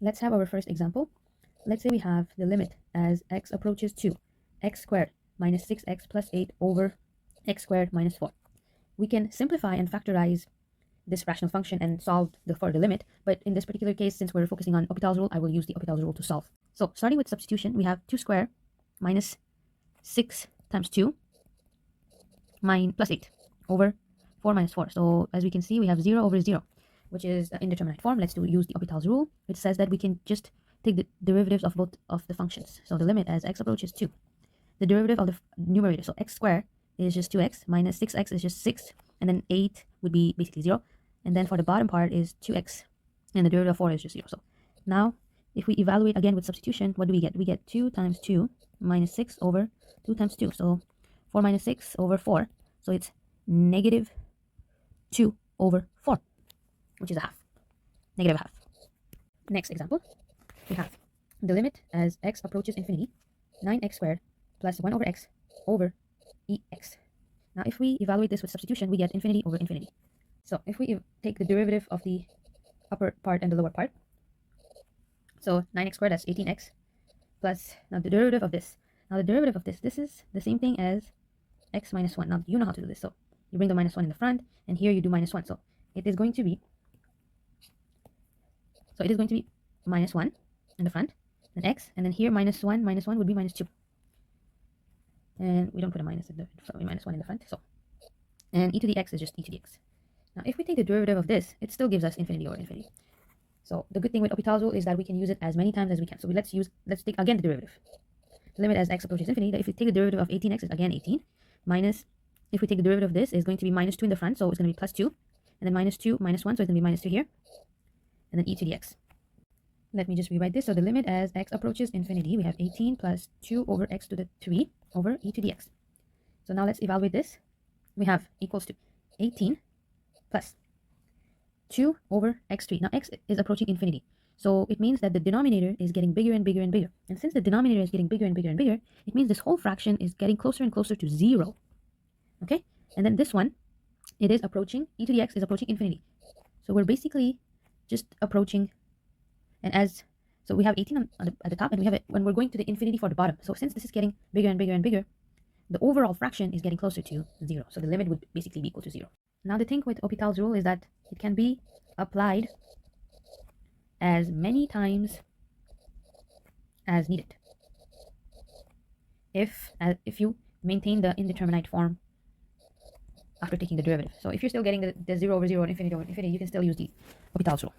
Let's have our first example. Let's say we have the limit as x approaches 2, x squared minus 6x plus 8 over x squared minus 4. We can simplify and factorize this rational function and solve for the limit, but in this particular case, since we're focusing on Hopital's rule, I will use the Hopital's rule to solve. So starting with substitution, we have 2 squared minus 6 times 2 plus 8 over 4 minus 4. So as we can see, we have 0 over 0, which is the indeterminate form. Let's use the Hopital's rule, which says that we can just take the derivatives of both of the functions. So the limit as x approaches 2. The derivative of the numerator, so x squared is just 2x, minus 6x is just 6, and then 8 would be basically 0. And then for the bottom part is 2x, and the derivative of 4 is just 0. So now, if we evaluate again with substitution, what do we get? We get 2 times 2 minus 6 over 2 times 2. So 4 minus 6 over 4. So it's negative 2 over 4, which is a half. Negative half. Next example, we have the limit as x approaches infinity, 9x squared plus 1 over x over ex. Now, if we evaluate this with substitution, we get infinity over infinity. So if we take the derivative of the upper part and the lower part, so 9x squared, that's 18x, plus, now the derivative of this. Now the derivative of this is the same thing as x minus 1. Now you know how to do this. So you bring the minus 1 in the front, and here you do minus 1. So it is going to be minus 1 in the front, then x, and then here minus 1 would be minus 2. And we don't put a minus in the minus 1 in the front. So, and e to the x is just e to the x. Now, if we take the derivative of this, it still gives us infinity over infinity. So the good thing with Hopital's rule is that we can use it as many times as we can. So let's take again the derivative. The limit as x approaches infinity, if we take the derivative of 18x is again 18, minus, if we take the derivative of this, is going to be minus 2 in the front, so it's going to be plus 2, and then minus 2, minus 1, so it's going to be minus 2 here, and then e to the x. Let me just rewrite this. So the limit as x approaches infinity, we have 18 plus 2 over x to the 3 over e to the x. So now let's evaluate this. We have equals to 18 plus 2 over x3. Now x is approaching infinity. So it means that the denominator is getting bigger and bigger and bigger. And since the denominator is getting bigger and bigger and bigger, it means this whole fraction is getting closer and closer to 0. Okay? And then this one, it is approaching, e to the x is approaching infinity. So we're basically just approaching, and so we have 18 at the top, and we have it when we're going to the infinity for the bottom. So since this is getting bigger and bigger and bigger, the overall fraction is getting closer to 0. So the limit would basically be equal to 0. Now the thing with Hopital's rule is that it can be applied as many times as needed if you maintain the indeterminate form after taking the derivative. So if you're still getting the 0 over 0 and infinity over infinity, you can still use the Hopital's rule.